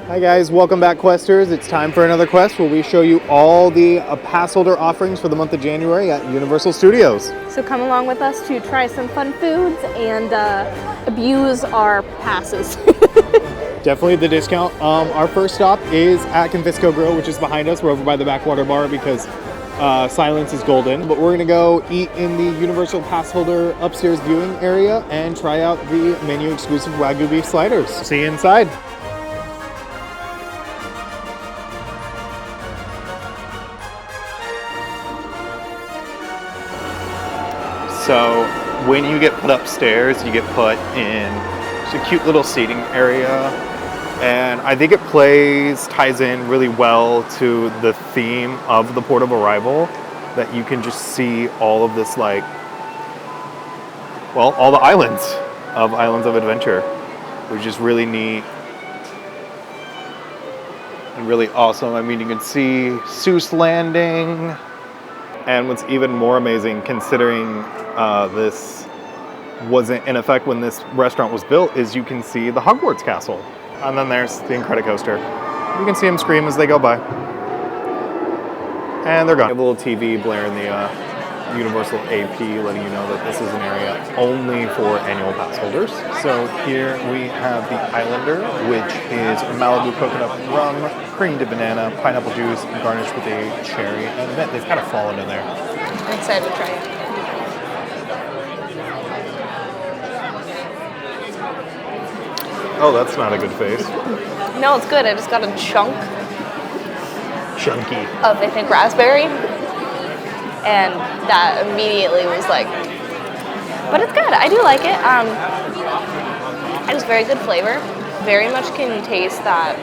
Hi guys, welcome back Questers. It's time for another quest where we show you all the pass holder offerings for the month of January at Universal Studios. So come along with us to try some fun foods and abuse our passes. Definitely the discount. Our first stop is at Confisco Grill, which is behind us. We're over by the backwater bar because silence is golden. But we're gonna go eat in the Universal pass holder upstairs viewing area and try out the menu exclusive Wagyu beef sliders. See you inside. So when you get put upstairs, you get put in just a cute little seating area. And I think it ties in really well to the theme of the port of arrival, that you can just see all of this, all the Islands of Adventure, which is really neat and really awesome. I mean, you can see Seuss Landing. And what's even more amazing, considering this wasn't in effect when this restaurant was built, is you can see the Hogwarts Castle. And then there's the Incredicoaster. You can see them scream as they go by. And they're gone. We have a little TV blaring the Universal AP, letting you know that this is an area only for annual pass holders. So here we have the Islander, which is Malibu coconut rum, creamed banana, pineapple juice, garnished with a cherry and mint. They've kind of fallen in there. I'm excited to try it. Oh, that's not a good face. No, it's good. I just got a chunk Chunky. of, I think, raspberry. And that immediately was like, but it's good. I do like it. It has very good flavor. Very much can taste that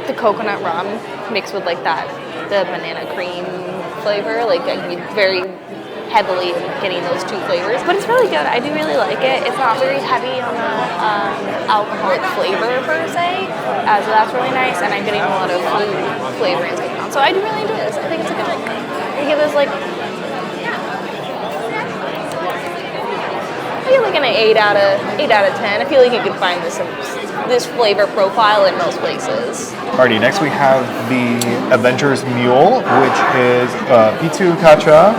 the coconut rum mixed with the banana cream flavor. Very heavily hitting those two flavors. But it's really good. I do really like it. It's not very heavy on the alcoholic flavor per se. So that's really nice. And I'm getting a lot of food flavorings going on. So I do really enjoy this. I think it's a good drink. I give this I feel like an 8 out of 10. I feel like you can find this flavor profile in most places. Alrighty, next we have the Avengers Mule, which is Pitu Kacha,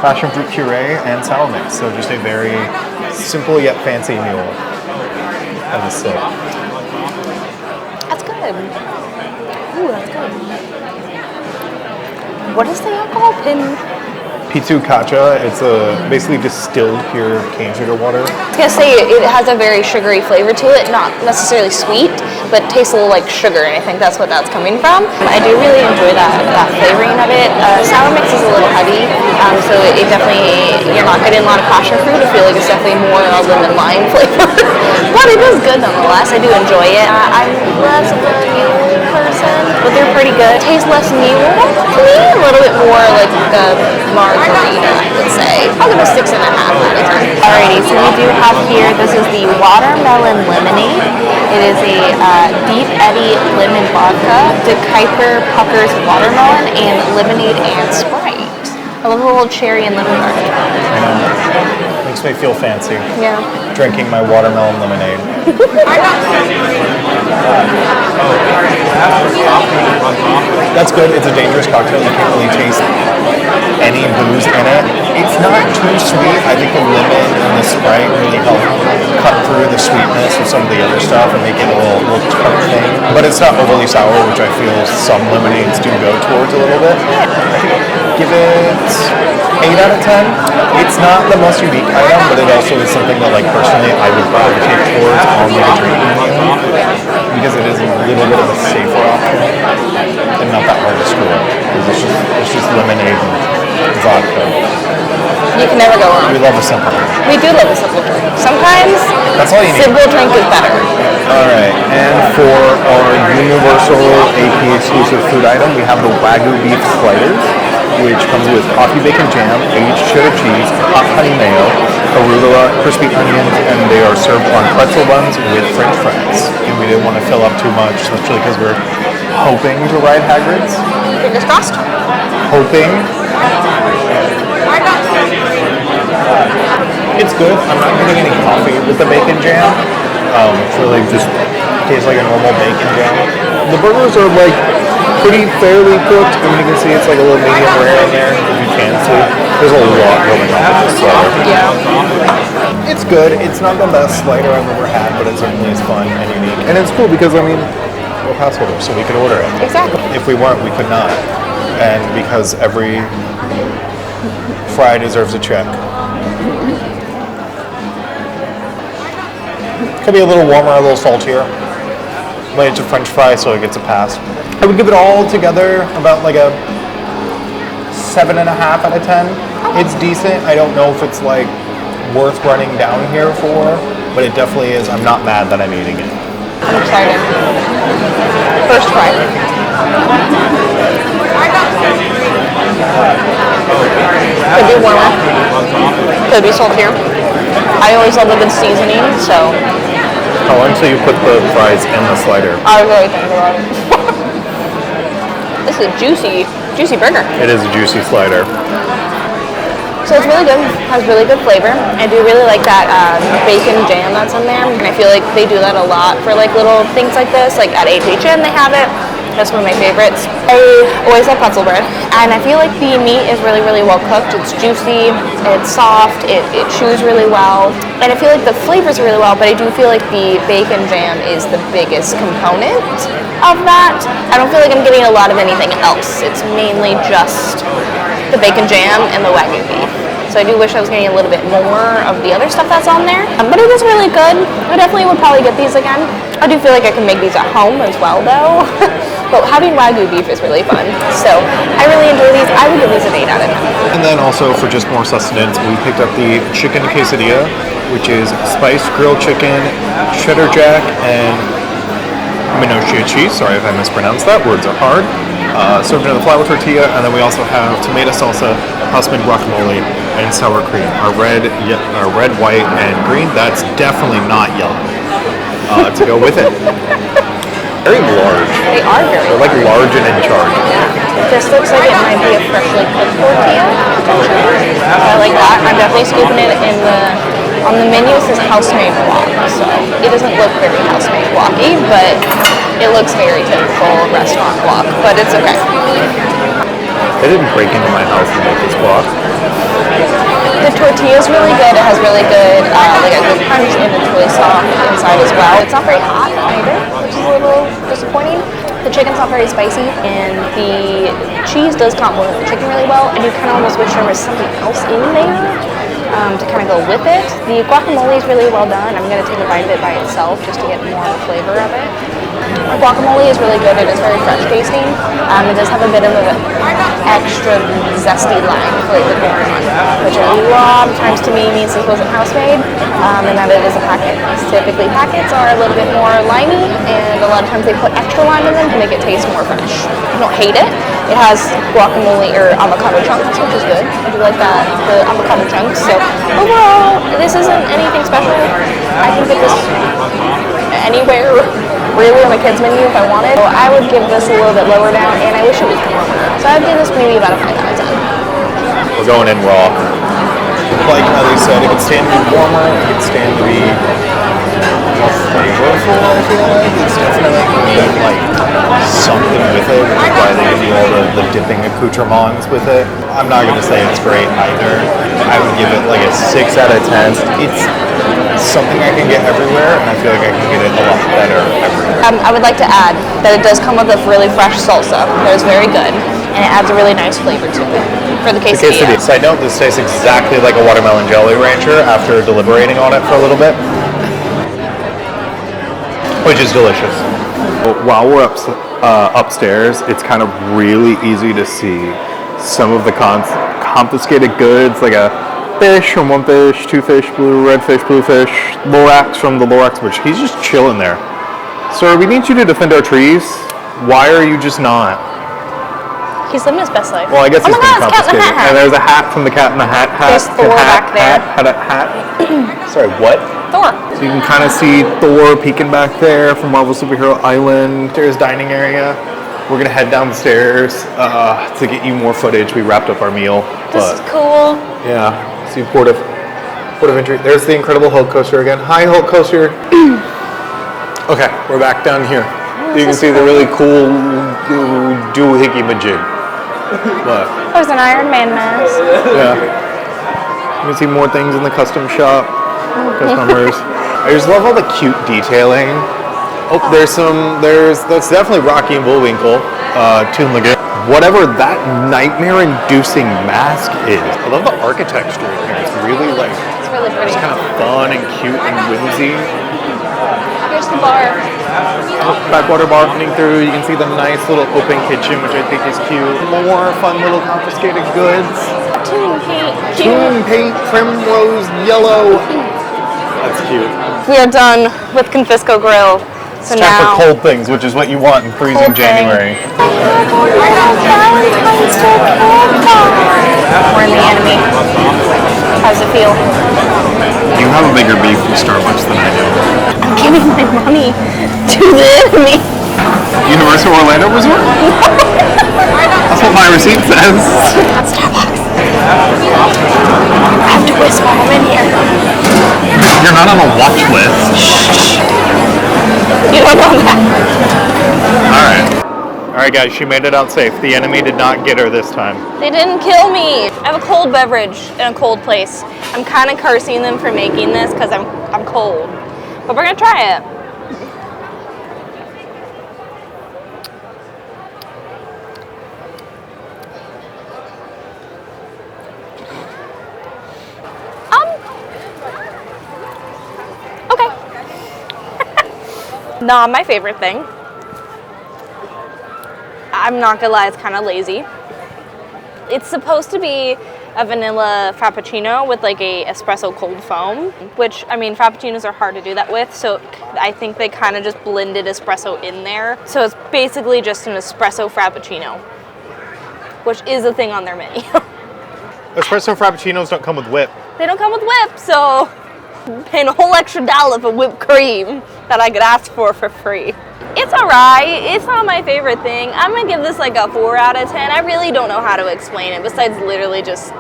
passion fruit puree, and sour mix. So just a very simple yet fancy mule. And a sip. That's good. Ooh, that's good. What is the alcohol pin? Pitu Kacha, it's basically distilled pure cane sugar water. I was gonna say it has a very sugary flavor to it, not necessarily sweet, but tastes a little like sugar, and I think that's what that's coming from. I do really enjoy that flavoring of it. Sour mix is a little heavy, so it definitely, you're not getting a lot of passion fruit. I feel like it's definitely more a lemon lime flavor, but it is good nonetheless. I do enjoy it. I'm less of a mule person, but they're pretty good. Tastes less mule to me, a little bit more like margarita, I would say. I'll give it 6.5 out of 10. Alrighty, so we do have here, this is the watermelon lemonade. It is a deep eddy lemon vodka, De Kuyper Puckers watermelon, and lemonade and Sprite. I love the little cherry and lemon garnish. I know. Makes me feel fancy. Yeah. Drinking my watermelon lemonade. That's good. It's a dangerous cocktail. You can't really taste any booze in it. It's not too sweet. I think the lemon and the Sprite really help cut through the sweetness of some of the other stuff and make it a little tart thing. But it's not overly sour, which I feel some lemonades do go towards a little bit. I think give it 8 out of 10. It's not the most unique item, but it also is something that, personally, I would gravitate towards on a drinking menu, because it is a little bit of a safer option and not that hard to screw up. It's just lemonade and vodka. You can never go wrong. We love a simple drink. We do love a simple drink. Sometimes that's all you need. Simple drink is better. Alright, and for our Universal AP exclusive food item, we have the Wagyu beef sliders, which comes with coffee bacon jam, aged cheddar cheese, hot honey mayo, arugula, crispy onions, and they are served on pretzel buns with French fries. And we didn't want to fill up too much, especially because we're hoping to ride Hagrid's. Fingers crossed. Hoping. It's good. I'm not getting any coffee with the bacon jam. It's really just tastes like a normal bacon jam. The burgers are like pretty fairly cooked. I mean, you can see it's like a little medium rare in there, if you can see. There's a lot going on with this slider. Yeah. It's good. It's not the best slider I've ever had, but it certainly is fun and unique. And it's cool because, I mean, we're pass holders, So we could order it. Exactly. If we weren't, we could not. And because every fry deserves a check. Could be a little warmer, a little saltier. But it's a French fry, so it gets a pass. I would give it all together about like a 7.5 out of 10. It's decent. I don't know if it's like worth running down here for, but it definitely is. I'm not mad that I'm eating it. I'm excited. First fry. Could be warmer. Could be saltier. I always love a good seasoning, so How long till you put the fries in the slider? I was really thinking about it. This is a juicy burger. It is a juicy slider. So it's really good. Has really good flavor. I do really like that bacon jam that's in there, and I feel like they do that a lot for like little things like this. Like at HHN they have it. That's one of my favorites. I always love pretzel bread, and I feel like the meat is really, really well cooked. It's juicy, it's soft, it chews really well, and I feel like the flavors are really well, but I do feel like the bacon jam is the biggest component of that. I don't feel like I'm getting a lot of anything else. It's mainly just the bacon jam and the Wagyu beef. So I do wish I was getting a little bit more of the other stuff that's on there, but it is really good. I definitely would probably get these again. I do feel like I can make these at home as well though. But having Wagyu beef is really fun. So I really enjoy these. I would give these an 8 out of 10. And then also for just more sustenance, we picked up the chicken quesadilla, which is spiced grilled chicken, cheddar jack, and Minoshia cheese. Sorry if I mispronounced that. Words are hard. Served in a flour tortilla, and then we also have tomato salsa, house-made guacamole, and sour cream. Our red, white, and green. That's definitely not yellow. To go with it. Very large. They are very They're like large and in charge. This looks like it might be a freshly cooked tortilla. I like that. I'm definitely scooping it in on the menu it says house-made guac, so it doesn't look very house-made guac-y, but it looks very typical restaurant guac, but it's okay. They didn't break into my house to make this guac. The tortilla is really good. It has really good, like a good crunch, and it's really soft inside as well. It's not very hot either, which is a little disappointing. The chicken's not very spicy, and the cheese does complement the chicken really well, and you kind of almost wish there was something else in there to kind of go with it. The guacamole is really well done. I'm going to take a bite of it by itself just to get more of the flavor of it. The guacamole is really good. It is very fresh tasting. It does have a bit of an extra zesty lime flavor going on, which a lot of times to me means this wasn't house-made, and that it is a packet. Typically packets are a little bit more limey, and a lot of times they put extra lime in them to make it taste more fresh. I don't hate it. It has guacamole or avocado chunks, which is good. I do like that, the avocado chunks. So overall, this isn't anything special. I can get this anywhere really on my kids' menu if I wanted. So I would give this a little bit lower down, and I wish it was warmer. So I would give this maybe about a 5 out of 10. We're going in raw. Like Ellie said, it could stand to be warmer, it could stand to be more flavorful, I feel like. It's definitely need like something with it, which is why they give you all the dipping accoutrements with it. I'm not going to say it's great either. I would give it like a 6 out of 10. It's something I can get everywhere, and I feel like I can get it a lot better everywhere. I would like to add that it does come with a really fresh salsa that is very good, and it adds a really nice flavor to it for the quesadilla. Side note, this tastes exactly like a watermelon jelly rancher after deliberating on it for a little bit, which is delicious. While we're upstairs, it's kind of really easy to see some of the confiscated goods, like a fish from one fish, 2 fish, red fish, blue fish, Lorax from the Lorax, which he's just chilling there. Sir, we need you to defend our trees. Why are you just not? He's living his best life. Well, I guess he's been it's Cat in the confiscated. Hat. And there's a hat from the Cat in the Hat. There's Thor back there. Hat. Sorry, what? Thor. So you can kind of see Thor peeking back there from Marvel Superhero Island. There's dining area. We're gonna head down the stairs to get you more footage. We wrapped up our meal. This is cool. Yeah, see port of entry. There's the Incredible Hulk coaster again. Hi, Hulk coaster. Okay, we're back down here. You can see the really cool doohickey-majig. What? There's an Iron Man mask. Yeah. You can see more things in the custom shop. Customers. I just love all the cute detailing. Oh, that's definitely Rocky and Bullwinkle, Toon Lagoon. Whatever that nightmare-inducing mask is. I love the architecture in here. It's really It's really pretty. it's kind of fun and cute and whimsy. Here's the bar. Backwater bar running through. You can see the nice little open kitchen, which I think is cute. More fun little confiscated goods. Toon paint. Toon paint, primrose yellow. That's cute. We are done with Confisco Grill. So It's time now for cold things, which is what you want in freezing Cold thing. January. We're in the enemy. How's it feel? You have a bigger beef from Starbucks than I do. I'm giving my money to the enemy. Universal Orlando Resort? That's what my receipt says. Not Starbucks. I have to whisper. I'm in here. You're not on a watch list. You don't know that. All right, guys, she made it out safe. The enemy did not get her this time. They didn't kill me. I have a cold beverage in a cold place. I'm kind of cursing them for making this because I'm cold. But we're gonna try it. Okay. Not my favorite thing. I'm not gonna lie, it's kind of lazy. It's supposed to be a vanilla frappuccino with like a espresso cold foam, which, I mean, frappuccinos are hard to do that with, so I think they kind of just blended espresso in there. So it's basically just an espresso frappuccino, which is a thing on their menu. Espresso frappuccinos don't come with whip. They don't come with whip, so I'm paying a whole extra dollop of whipped cream that I could ask for free. It's alright. It's not my favorite thing. I'm gonna give this like a 4 out of 10. I really don't know how to explain it besides literally just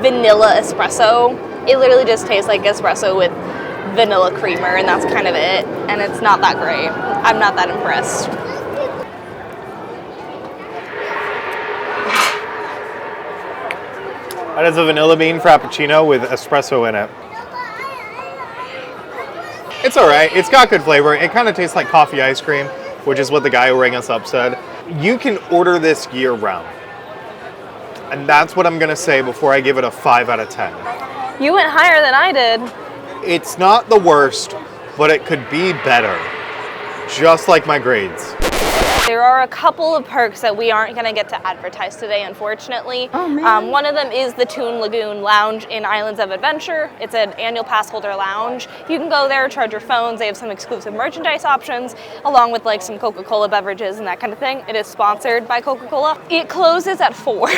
vanilla espresso. It literally just tastes like espresso with vanilla creamer, and that's kind of it. And it's not that great. I'm not that impressed. That is a vanilla bean frappuccino with espresso in it. It's all right. It's got good flavor. It kind of tastes like coffee ice cream, which is what the guy who rang us up said. You can order this year round. And that's what I'm going to say before I give it a 5 out of 10. You went higher than I did. It's not the worst, but it could be better. Just like my grades. There are a couple of perks that we aren't going to get to advertise today, unfortunately. Oh, man. One of them is the Toon Lagoon Lounge in Islands of Adventure. It's an annual pass holder lounge. You can go there, charge your phones. They have some exclusive merchandise options, along with like some Coca-Cola beverages and that kind of thing. It is sponsored by Coca-Cola. It closes at 4.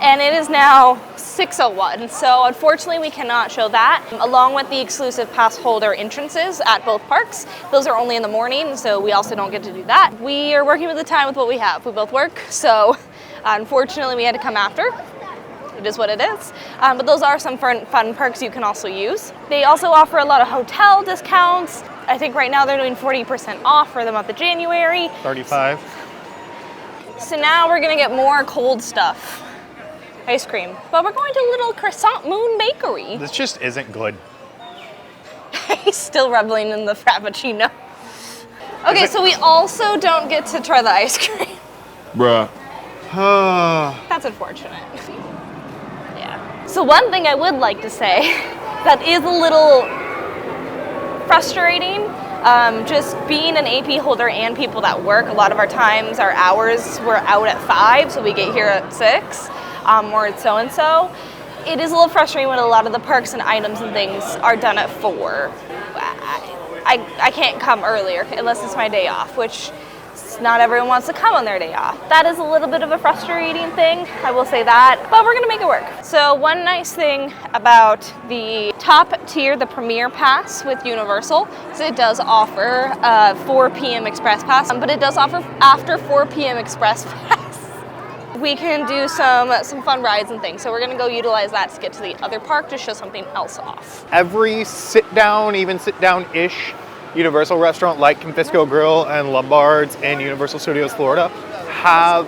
And it is now 6:01, so unfortunately we cannot show that. Along with the exclusive pass holder entrances at both parks. Those are only in the morning, so we also don't get to do that. We are working with the time with what we have. We both work, so unfortunately we had to come after. It is what it is. But those are some fun perks you can also use. They also offer a lot of hotel discounts. I think right now they're doing 40% off for the month of January. 35. So now we're gonna get more cold stuff. Ice cream. But we're going to Little Croissant Moon Bakery. This just isn't good. He's still reveling in the frappuccino. Okay, so we also don't get to try the ice cream. Bruh. That's unfortunate. Yeah. So one thing I would like to say that is a little frustrating, just being an AP holder and people that work, a lot of our times, our hours, we're out at 5, so we get here at 6. Or it's so-and-so. It is a little frustrating when a lot of the perks and items and things are done at 4. I can't come earlier unless it's my day off, which not everyone wants to come on their day off. That is a little bit of a frustrating thing, I will say that, but we're gonna make it work. So one nice thing about the top tier, the Premier Pass with Universal, is it does offer 4 p.m. Express Pass, but it does offer after 4 p.m. Express Pass. We can do some fun rides and things. So we're gonna go utilize that to get to the other park to show something else off. Every sit down, even sit down-ish Universal restaurant like Confisco Grill and Lombard's in Universal Studios Florida have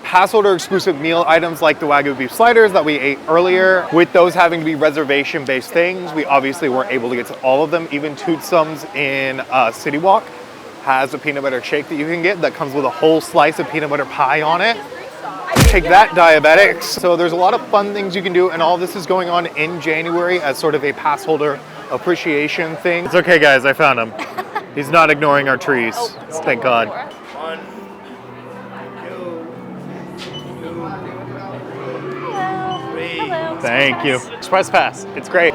pass holder exclusive meal items like the Wagyu beef sliders that we ate earlier. With those having to be reservation based things, we obviously weren't able to get to all of them. Even Toothsome's in City Walk has a peanut butter shake that you can get that comes with a whole slice of peanut butter pie on it. Take that, diabetics. So there's a lot of fun things you can do, and all this is going on in January as sort of a pass holder appreciation thing. It's okay, guys, I found him. He's not ignoring our trees. Thank God. Hello. Thank you. Express Pass. It's great.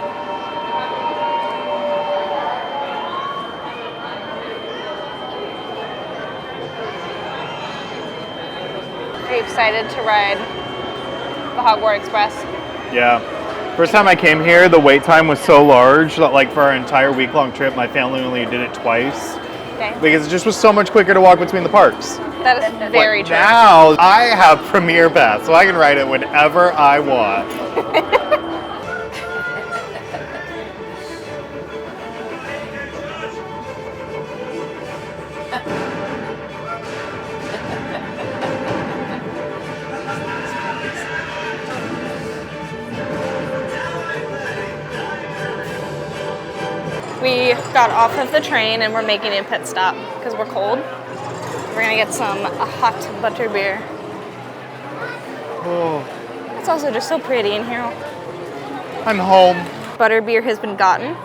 Are you excited to ride the Hogwarts Express? Yeah. First time I came here, the wait time was so large that like for our entire week-long trip, my family only did it twice. Okay. Because it just was so much quicker to walk between the parks. That is very true. Now, I have Premier Pass, so I can ride it whenever I want. We got off of the train and we're making a pit stop because we're cold. We're gonna get some hot butter beer. Oh, It's also just so pretty in here. I'm home. Butter beer has been gotten.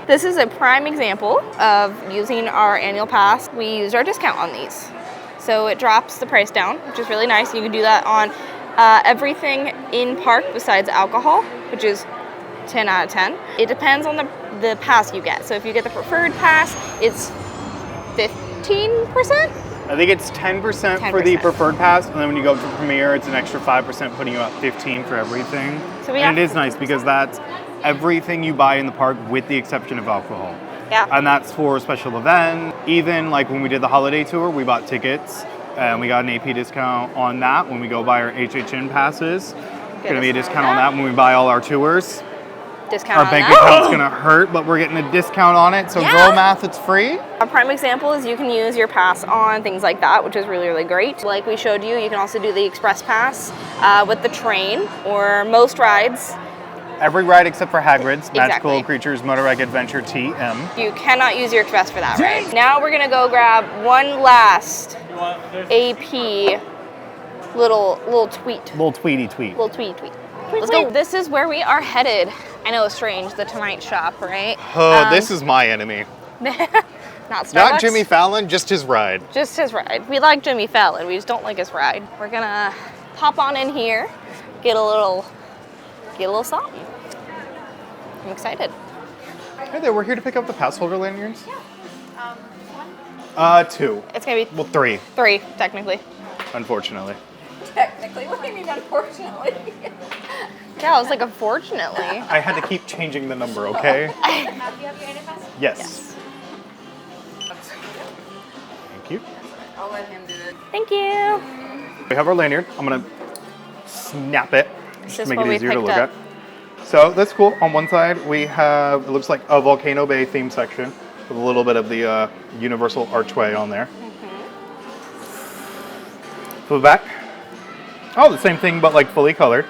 This is a prime example of using our annual pass. We used our discount on these. So it drops the price down, which is really nice. You can do that on everything in park besides alcohol, which is 10 out of 10. It depends on the pass you get. So if you get the preferred pass, it's 15%? I think it's 10% for the 10%. preferred pass, and then when you go to Premier, it's an extra 5%, putting you at 15 for everything. So we and have it is nice because that's everything you buy in the park with the exception of alcohol. Yeah. And that's for a special event. Even like when we did the holiday tour, we bought tickets and we got an AP discount on that when we go buy our HHN passes. Going to be a discount on that when we buy all our tours. Discount Our on bank that. account's going to hurt, but we're getting a discount on it. So Yeah. girl math, it's free. A prime example is you can use your pass on things like that, which is really, really great. Like we showed you, you can also do the express pass with the train or most rides. Every ride except for Hagrid's, Magical Exactly. Creatures Motorized Adventure TM. You cannot use your express for that ride. Now we're gonna go grab one last AP little tweet. Little tweety tweet. Little tweet. Let's go. This is where we are headed. I know it's strange, the Tonight Shop, right? Oh, this is my enemy. Not Starbucks. Not Jimmy Fallon, just his ride. Just his ride. We like Jimmy Fallon, we just don't like his ride. We're gonna pop on in here, get a little something. I'm excited. Hey there, we're here to pick up the pass holder lanyards. Two. It's gonna be Well, three, 3, technically. unfortunately. Technically, what do you mean unfortunately? Yeah, I was like, unfortunately. I had to keep changing the number, okay? Matt, do you have your annual pass? Yes. Thank you. I'll let him do it. Thank you. We have our lanyard. I'm gonna snap it This just is to make what it we easier to picked look up. at. So that's cool. On one side, we have, it looks like a Volcano Bay theme section with a little bit of the Universal Archway on there. For the back, oh, the same thing, but like fully colored.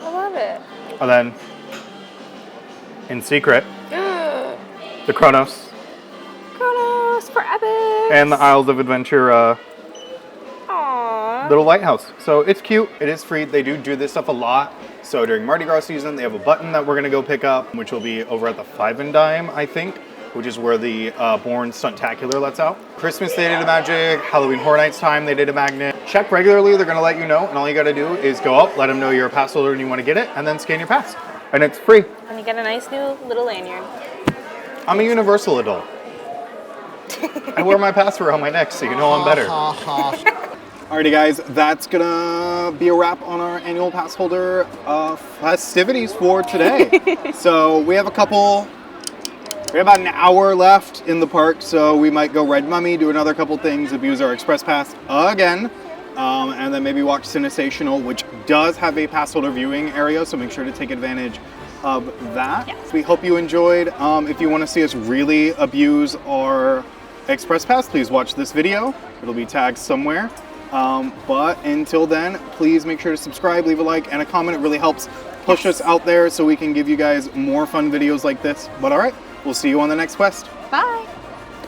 I love it. And then, in secret, the Kronos Kronos for epic. and the Isles of Adventure Aww. little lighthouse. So it's cute. It is free. They do this stuff a lot. So during Mardi Gras season, they have a button that we're going to go pick up, which will be over at the Five and Dime, I think, which is where the Born Stuntacular lets out. Christmas, they did a magic. Halloween Horror Nights time, they did a magnet. Check regularly. They're going to let you know. And all you got to do is go up, let them know you're a pass holder and you want to get it, and then scan your pass. And it's free. And you get a nice new little lanyard. I'm a Universal adult. I wear my pass around my neck, so you know I'm better. Alrighty guys, that's gonna be a wrap on our annual pass holder festivities for today. So we have about an hour left in the park, so we might go Red Mummy, do another couple things, abuse our express pass again, and then maybe watch Cinesational, which does have a pass holder viewing area, so make sure to take advantage of that. Yes. We hope you enjoyed. If you want to see us really abuse our Express Pass, please watch this video. It'll be tagged somewhere. But until then, please make sure to subscribe, leave a like, and a comment. It really helps push us out there so we can give you guys more fun videos like this. But all right, we'll see you on the next quest. Bye.